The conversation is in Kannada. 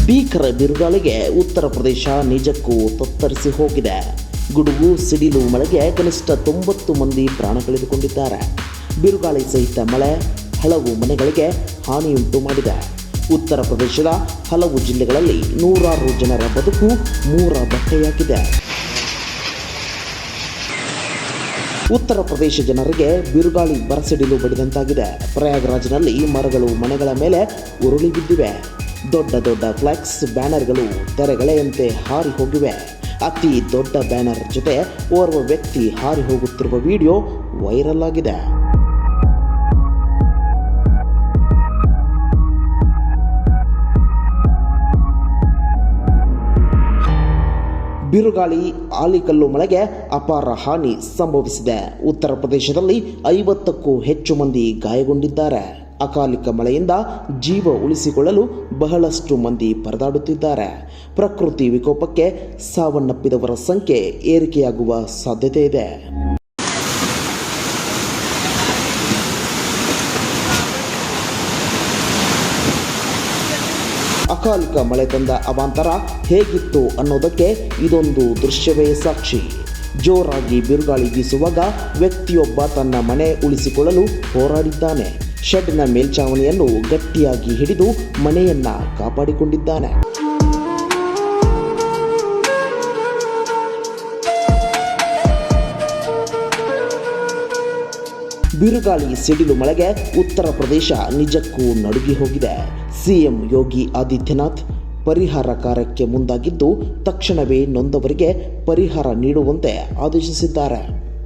ಭೀಕರ ಬಿರುಗಾಳಿಗೆ ಉತ್ತರ ಪ್ರದೇಶ ನಿಜಕ್ಕೂ ತತ್ತರಿಸಿ ಹೋಗಿದೆ. ಗುಡುಗು ಸಿಡಿಲು ಮಳೆಗೆ ಕನಿಷ್ಠ 90 ಮಂದಿ ಪ್ರಾಣ ಕಳೆದುಕೊಂಡಿದ್ದಾರೆ. ಬಿರುಗಾಳಿ ಸಹಿತ ಮಳೆ ಹಲವು ಮನೆಗಳಿಗೆ ಹಾನಿಯುಂಟು ಮಾಡಿದೆ. ಉತ್ತರ ಪ್ರದೇಶದ ಹಲವು ಜಿಲ್ಲೆಗಳಲ್ಲಿ ನೂರಾರು ಜನರ ಬದುಕು ಬಟ್ಟೆಯಾಗಿದೆ. ಉತ್ತರ ಪ್ರದೇಶ ಜನರಿಗೆ ಬಿರುಗಾಳಿ ಬರಸಿಡಿಲು ಬಡಿದಂತಾಗಿದೆ. ಪ್ರಯಾಗ್ರಾಜ್ನಲ್ಲಿ ಮರಗಳು ಮನೆಗಳ ಮೇಲೆ ಉರುಳಿ ಬಿದ್ದಿವೆ. ದೊಡ್ಡ ದೊಡ್ಡ ಫ್ಲೆಕ್ಸ್ ಬ್ಯಾನರ್ಗಳು ತೆರೆಗಳೆಯಂತೆ ಹಾರಿ ಹೋಗಿವೆ. ಅತಿ ದೊಡ್ಡ ಬ್ಯಾನರ್ ಜೊತೆ ಓರ್ವ ವ್ಯಕ್ತಿ ಹಾರಿ ಹೋಗುತ್ತಿರುವ ವಿಡಿಯೋ ವೈರಲ್ ಆಗಿದೆ. ಬಿರುಗಾಳಿ ಆಲಿಕಲ್ಲು ಮಳೆಗೆ ಅಪಾರ ಹಾನಿ ಸಂಭವಿಸಿದೆ. ಉತ್ತರ ಪ್ರದೇಶದಲ್ಲಿ 50ಕ್ಕೂ ಹೆಚ್ಚು ಮಂದಿ ಗಾಯಗೊಂಡಿದ್ದಾರೆ. ಅಕಾಲಿಕ ಮಳೆಯಿಂದ ಜೀವ ಉಳಿಸಿಕೊಳ್ಳಲು ಬಹಳಷ್ಟು ಮಂದಿ ಪರದಾಡುತ್ತಿದ್ದಾರೆ. ಪ್ರಕೃತಿ ವಿಕೋಪಕ್ಕೆ ಸಾವನ್ನಪ್ಪಿದವರ ಸಂಖ್ಯೆ ಏರಿಕೆಯಾಗುವ ಸಾಧ್ಯತೆ ಇದೆ. ಅಕಾಲಿಕ ಮಳೆ ತಂದ ಅವಾಂತರ ಹೇಗಿತ್ತು ಅನ್ನೋದಕ್ಕೆ ಇದೊಂದು ದೃಶ್ಯವೇ ಸಾಕ್ಷಿ. ಜೋರಾಗಿ ಬಿರುಗಾಳಿ ಬೀಸುವಾಗ ವ್ಯಕ್ತಿಯೊಬ್ಬ ತನ್ನ ಮನೆ ಉಳಿಸಿಕೊಳ್ಳಲು ಹೋರಾಡಿದ್ದಾನೆ. ಶೆಡ್ನ ಮೇಲ್ಛಾವಣಿಯನ್ನು ಗಟ್ಟಿಯಾಗಿ ಹಿಡಿದು ಮನೆಯನ್ನ ಕಾಪಾಡಿಕೊಂಡಿದ್ದಾನೆ. ಬಿರುಗಾಳಿ ಸಿಡಿಲು ಮಳೆಗೆ ಉತ್ತರ ಪ್ರದೇಶ ನಿಜಕ್ಕೂ ನಡುಗಿ ಹೋಗಿದೆ. ಸಿಎಂ ಯೋಗಿ ಆದಿತ್ಯನಾಥ್ ಪರಿಹಾರ ಕಾರ್ಯಕ್ಕೆ ಮುಂದಾಗಿದ್ದು ತಕ್ಷಣವೇ ನೊಂದವರಿಗೆ ಪರಿಹಾರ ನೀಡುವಂತೆ ಆದೇಶಿಸಿದ್ದಾರೆ.